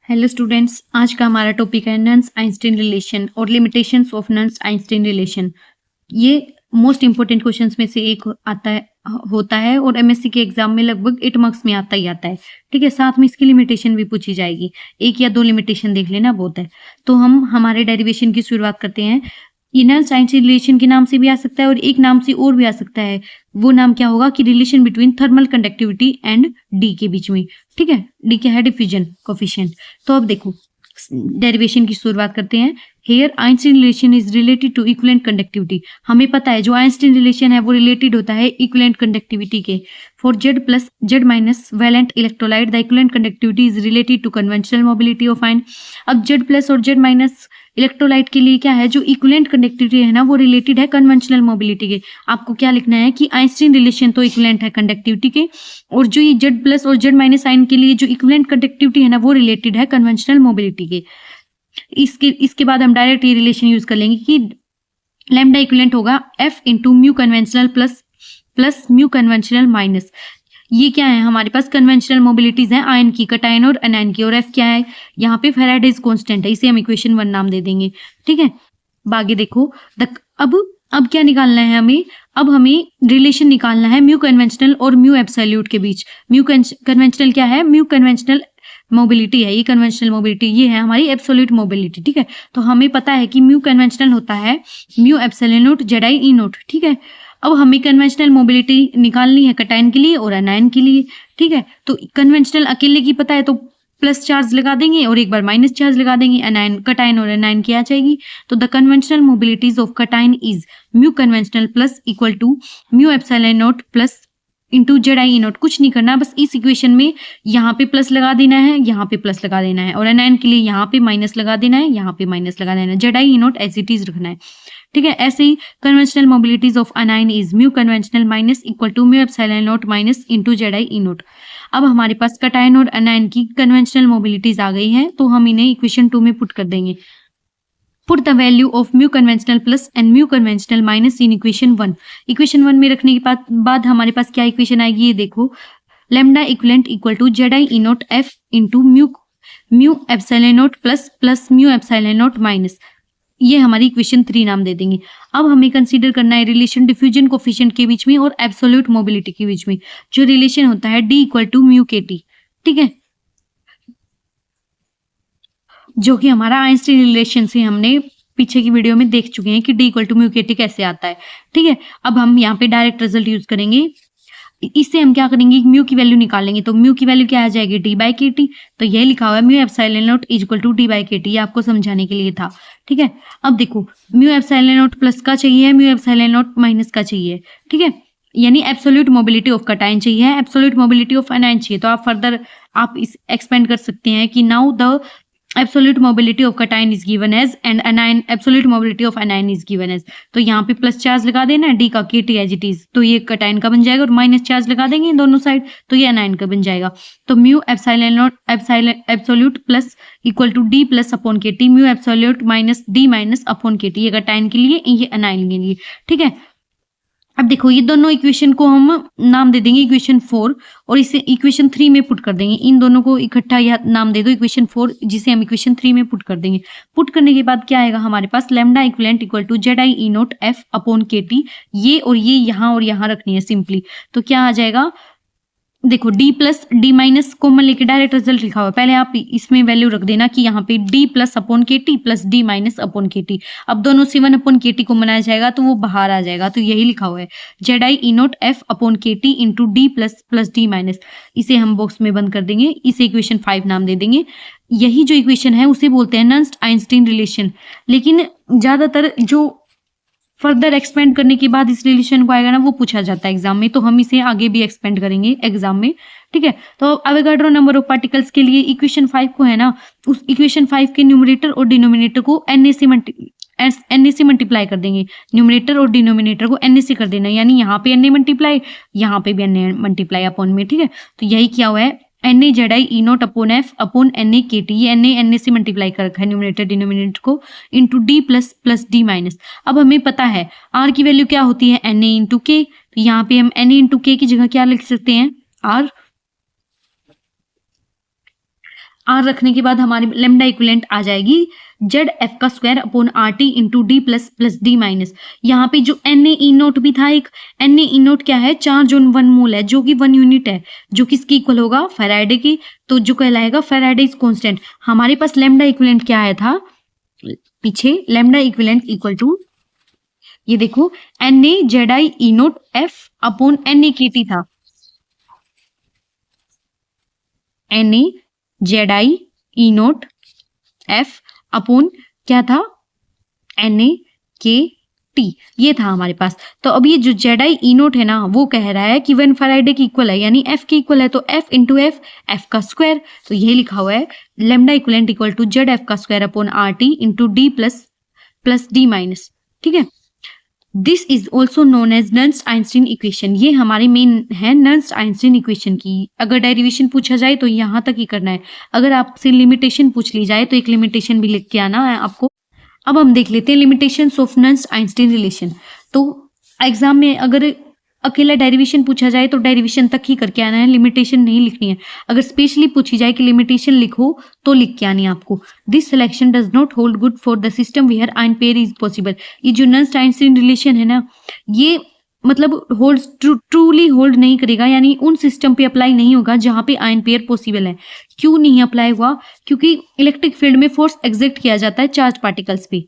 Hello students, आज का हमारा टॉपिक है नन्स आइंस्टीन रिलेशन और limitations of nuns Einstein relation. ये मोस्ट इंपॉर्टेंट क्वेश्चंस में से एक होता है और एमएससी के एग्जाम में लगभग 8 मार्क्स में आता ही आता है। ठीक है, साथ में इसकी लिमिटेशन भी पूछी जाएगी। एक या दो लिमिटेशन देख लेना बहुत है। तो हम हमारे डेरिवेशन की शुरुआत करते हैं। ये नन्स आइंस्टीन रिलेशन के नाम से भी आ सकता है और एक नाम से और भी आ सकता है। वो नाम क्या होगा कि relation between thermal conductivity and D के बीच में। ठीक है, डी क्या है? Diffusion coefficient. तो अब देखो डेरिवेशन की शुरुआत करते हैं। Here Einstein relation is related to equivalent conductivity. हमें पता है जो आइंस्टीन रिलेशन है वो रिलेटेड होता है इक्विवेलेंट कंडक्टिविटी के। For Z plus Z minus valent electrolyte the equivalent conductivity is related to conventional mobility of ion. अब जेड प्लस और जेड माइनस इलेक्ट्रोलाइट के लिए क्या है? जो इक्विवेलेंट कंडक्टिविटी है ना वो रिलेटेड है कन्वेंशनल मोबिलिटी के। आपको क्या लिखना है कि आइंस्टीन रिलेशन तो इक्विवेलेंट है कंडक्टिविटी के, और जो ये जेड प्लस और जेड माइनस आयन के लिए जो इक्विवेलेंट कंडक्टिविटी है ना वो रिलेटेड है कन्वेंशनल मोबिलिटी के। इसके बाद हम डायरेक्ट ये रिलेशन यूज कर लेंगे कि लैम्डा इक्विवेलेंट होगा F into mu conventional plus mu conventional minus. ये क्या है? हमारे पास कन्वेंशनल मोबिलिटीज हैं आयन की, कटायन और अनायन की, और एफ क्या है? यहाँ पे फेराडेज कांस्टेंट है, इसे हम इक्वेशन 1 नाम दे देंगे। ठीक है, आगे देखो अब क्या निकालना है हमें? अब हमें रिलेशन निकालना है म्यू कन्वेंशनल और म्यू एब्सोल्यूट के बीच। म्यू कन्वेंशनल क्या है? म्यू कन्वेंशनल मोबिलिटी है, ये कन्वेंशनल मोबिलिटी, ये है हमारी एब्सोल्यूट मोबिलिटी। ठीक है, तो हमें पता है कि म्यू कन्वेंशनल होता है mu epsilon not Z I E not. ठीक है, अब हमें कन्वेंशनल मोबिलिटी निकालनी है कटायन के लिए और अनायन के लिए। ठीक है, तो कन्वेंशनल अकेले की पता है तो प्लस चार्ज लगा देंगे और एक बार माइनस चार्ज लगा देंगे, अनायन कटायन और अनायन की आ जाएगी। तो the conventional mobilities of cation is mu conventional plus equal to mu epsilon naught plus into Z I E naught. कुछ नहीं करना, बस इस इक्वेशन में यहाँ पे प्लस लगा देना है, यहाँ पे प्लस लगा देना है, और अनायन के लिए यहाँ पे माइनस लगा देना है, यहाँ पे माइनस लगा देना है, Z I E naught as it is रखना है। ठीक है, ऐसे ही conventional mobilities of anion is mu conventional minus equal to mu epsilon naught minus into Z I E naught. अब हमारे पास कटायन और अनायन की कन्वेंशनल मोबिलिटीज आ गई हैं, तो हम इन्हें इक्वेशन 2 में पुट कर देंगे। Put the value of mu conventional plus and mu conventional minus in equation 1। Equation 1 में रखने के बाद हमारे पास क्या इक्वेशन आएगी? ये देखो, lambda equivalent equal to Z I E naught F into mu epsilon naught plus mu epsilon naught minus. ये हमारी इक्वेशन 3 नाम दे देंगे। अब हमें कंसीडर करना है रिलेशन डिफ्यूजन कोफिशिएंट के बीच में और एब्सोल्यूट मोबिलिटी के बीच में, जो रिलेशन होता है डी इक्वल टू म्यू के टी। ठीक है, जो कि हमारा आइंस्टीन रिलेशन से हमने पीछे की वीडियो में देख चुके हैं कि डी इक्वल टू म्यू के टी कैसे आता है। ठीक है, अब हम यहाँ पे डायरेक्ट रिजल्ट यूज करेंगे। इससे हम क्या करेंगे? म्यू की वैल्यू निकालेंगे, तो म्यू की वैल्यू क्या आ जाएगी? D by K T. तो यह लिखा हुआ है mu epsilon naught is equal to D by K T, ये आपको समझाने के लिए था। ठीक है, अब देखो म्यू एप्सिलॉन नॉट प्लस का चाहिए, म्यू एप्सिलॉन नॉट माइनस का चाहिए। ठीक है, यानी एब्सोल्यूट मोबिलिटी ऑफ कटायन चाहिए, एब्सोल्यूट मोबिलिटी ऑफ अनायन चाहिए। तो आप फर्दर आप इस एक्सपेंड कर सकते हैं कि now the absolute mobility of cation is given as and anion absolute mobility of anion is given as। तो यहाँ पे प्लस चार्ज लगा देना है डी का के टी एज इट इज, तो ये कटायन का बन जाएगा, और माइनस चार्ज लगा देंगे दोनों साइड तो ये अनायन का बन जाएगा। तो mu epsilon naught absolute plus equal to d plus upon के T, mu absolute minus d minus upon के टी, ये कटायन के लिए, ये अनायन के लिए। ठीक है, अब देखो ये दोनों इक्वेशन को हम नाम दे देंगे इक्वेशन 4 और इसे इक्वेशन 3 में पुट कर देंगे। इन दोनों को इकट्ठा या नाम दे दो इक्वेशन 4, जिसे हम इक्वेशन 3 में पुट कर देंगे। पुट करने के बाद क्या आएगा हमारे पास? Lambda equivalent equal to Z I E naught F upon के टी। ये और यहाँ रखनी है सिंपली, तो क्या आ जाएगा? देखो D plus D minus common लेके डायरेक्ट रिजल्ट लिखा हुआ है, पहले आप इसमें वैल्यू रख देना कि यहाँ पे डी प्लस अपॉन के T plus D minus upon के टी। अब दोनों से 1 अपॉन के टी को बनाया जाएगा तो वो बाहर आ जाएगा, तो यही लिखा हुआ है Z I E naught F upon के T into D plus plus D minus. इसे हम बॉक्स में बंद कर देंगे, इसे इक्वेशन 5 नाम दे देंगे। यही जो इक्वेशन है उसे बोलते हैं नन्स आइंस्टीन रिलेशन। लेकिन ज्यादातर जो फर्दर एक्सपेंड करने के बाद इस रिलेशन को आएगा ना वो पूछा जाता है एग्जाम में, तो हम इसे आगे भी एक्सपेंड करेंगे एग्जाम में। ठीक है, तो अवोगाड्रो नंबर ऑफ पार्टिकल्स के लिए इक्वेशन 5 को है ना, उस इक्वेशन 5 के न्यूमरेटर और डिनोमिनेटर को एन से मल्टीप्लाई कर देंगे। न्यूमरेटर और डिनोमिनेटर को एन से कर देना, यानी यहाँ पे एन मल्टीप्लाई, यहाँ पे भी एन मल्टीप्लाई अपॉन में। ठीक है, तो यही किया हुआ है N A Z I E naught upon F upon N A K T. ये एन ए से मल्टीप्लाई कर रखा है न्यूमरेटर डिनोमिनेटर को, into D plus plus D minus. अब हमें पता है आर की वैल्यू क्या होती है? एन ए इंटू के। तो यहाँ पे हम एन ए इंटू के की जगह क्या लिख सकते हैं? आर। आर रखने के बाद हमारी लेमडा इक्विवेलेंट आ जाएगी जेड एफ का square upon R T into D plus plus D minus. यहाँ पे जो एन ए ई नोट भी था, एक एन ए ई नोट क्या है, चार्ज ऑन 1 मोल है, जो कि 1 यूनिट है, जो किसकी इक्वल होगा, फैराडे की, तो जो कहलाएगा फैराडेज कांस्टेंट। हमारे पास लेमडा इक्विवेलेंट क्या आया था पीछे, लेमडा इक्विवेलेंट इक्वल टू, ये देखो, N A Z I E naught F upon N A K T था, N A Z I E naught F upon क्या था, एन ए के टी, ये था हमारे पास। तो अब ये जो जेड आई ई नोट है ना, वो कह रहा है कि 1 फैराडे की इक्वल है, यानी एफ की इक्वल है, तो एफ इंटू एफ, एफ का स्क्वायर, तो ये लिखा हुआ है lambda equivalent equal to Z F का square upon R T into D plus plus D minus. ठीक है, this is also known as Nernst Einstein equation. ये हमारी मेन है नर्न्स्ट आइंस्टीन इक्वेशन की। अगर डेरिवेशन पूछा जाए तो यहाँ तक ही करना है, अगर आपसे लिमिटेशन पूछ ली जाए तो एक लिमिटेशन भी लिख के आना है आपको। अब हम देख लेते हैं लिमिटेशंस ऑफ नर्न्स्ट आइंस्टीन रिलेशन। तो एग्जाम में अगर अकेला डेरिवेशन पूछा जाए तो डेरिवेशन तक ही करके आना है, लिमिटेशन नहीं लिखनी है। अगर स्पेशली पूछी जाए कि लिमिटेशन लिखो तो लिख के आनी है आपको। This selection does not hold good for the system where ion pair is possible. ये जो नर्न्स्ट आइंस्टीन रिलेशन है ना, ये मतलब होल्ड ट्रूली होल्ड नहीं करेगा, यानी उन सिस्टम पे अप्लाई नहीं होगा जहां पे आयन पेयर पॉसिबल है। क्यों नहीं अप्लाई हुआ, क्योंकि इलेक्ट्रिक फील्ड में फोर्स एग्जर्ट किया जाता है चार्ज पार्टिकल्स पे,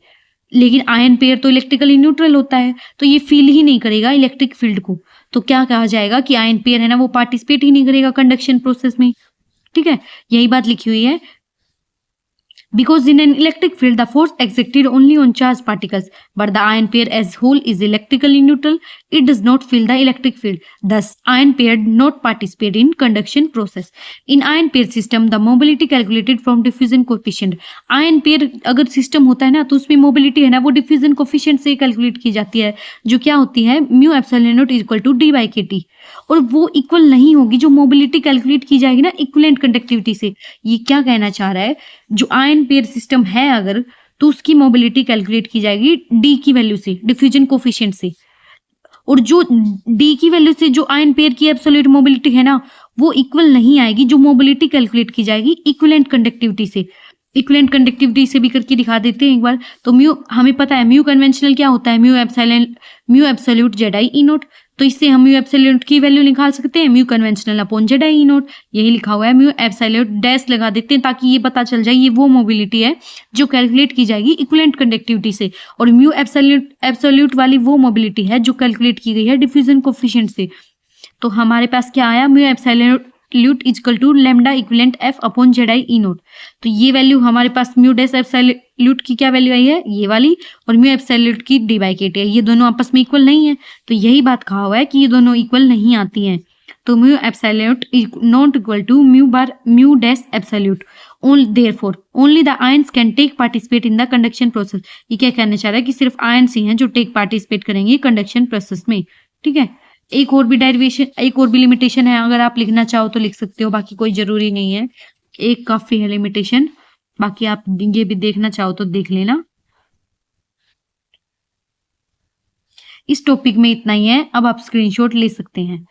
लेकिन आयन पेयर तो इलेक्ट्रिकली न्यूट्रल होता है, तो ये फील ही नहीं करेगा इलेक्ट्रिक फील्ड को। तो क्या कहा जाएगा कि आयन पेयर है ना, वो पार्टिसिपेट ही नहीं करेगा कंडक्शन प्रोसेस में। ठीक है, यही बात लिखी हुई है। Because in an electric field, the force exerted only on charged particles, but the ion pair as whole is electrically neutral. It does not feel the electric field. Thus, ion pair not participate in conduction process. In ion pair system, the mobility calculated from diffusion coefficient. Ion pair अगर system होता है ना, तो उसमें mobility है ना, वो diffusion coefficient से calculate की जाती है, जो क्या होती है mu epsilon naught equal to d by kt, और वो इक्वल नहीं होगी जो मोबिलिटी कैलकुलेट की जाएगी ना इक्विवेलेंट कंडक्टिविटी से। ये क्या कहना चाह रहा है, जो आयन पेयर सिस्टम है अगर, तो उसकी मोबिलिटी कैलकुलेट की जाएगी डी की वैल्यू से, डिफ्यूजन कोफिशिएंट से, और जो डी की वैल्यू से जो आयन पेयर की एब्सोल्यूट मोबिलिटी है ना, वो इक्वल नहीं आएगी जो मोबिलिटी कैलकुलेट की जाएगी इक्विवेलेंट कंडक्टिविटी से। इक्विवेलेंट कंडक्टिविटी से भी करके दिखा देते हैं एक बार। तो म्यू हमें पता है, म्यू कन्वेंशनल क्या होता है, mu absolute Z I E naught, तो इससे हम म्यू एब्सोल्यूट की वैल्यू निकाल सकते हैं, म्यू कन्वेंशनल अपॉन जेड आई ई नोट, यही लिखा हुआ है। म्यू एब्सोल्यूट डैश लगा देते हैं ताकि ये पता चल जाए ये वो मोबिलिटी है जो कैलकुलेट की जाएगी इक्विवेलेंट कंडक्टिविटी से, और म्यू एब्सोल्यूट वाली वो मोबिलिटी है जो कैलकुलेट की गई है डिफ्यूजन कोफिशिएंट से। तो हमारे पास क्या आया, mu absolute equal to lambda equivalent F upon Z I E naught. तो ये वैल्यू हमारे पास म्यू डैश एब्सोल्यूट की क्या वैल्यू आई है, ये वाली, और म्यू एब्सोल्यूट की डी बाई के टी है। ये दोनों आपस में इक्वल नहीं है, तो यही बात कहा हुआ है कि ये दोनों इक्वल नहीं आती हैं। तो mu absolute not equal to mu dash absolute. Therefore only the ions can take participate in the conduction process. ये क्या कहना चाह रहा है कि सिर्फ आयंस ही हैं जो टेक पार्टिसिपेट करेंगे कंडक्शन प्रोसेस में। ठीक है, एक और भी डेरिवेशन, एक और भी लिमिटेशन है, अगर आप लिखना चाहो तो लिख सकते हो, बाकी कोई जरूरी नहीं है, एक काफी है लिमिटेशन, बाकी आप ये भी देखना चाहो तो देख लेना। इस टॉपिक में इतना ही है, अब आप स्क्रीनशॉट ले सकते हैं।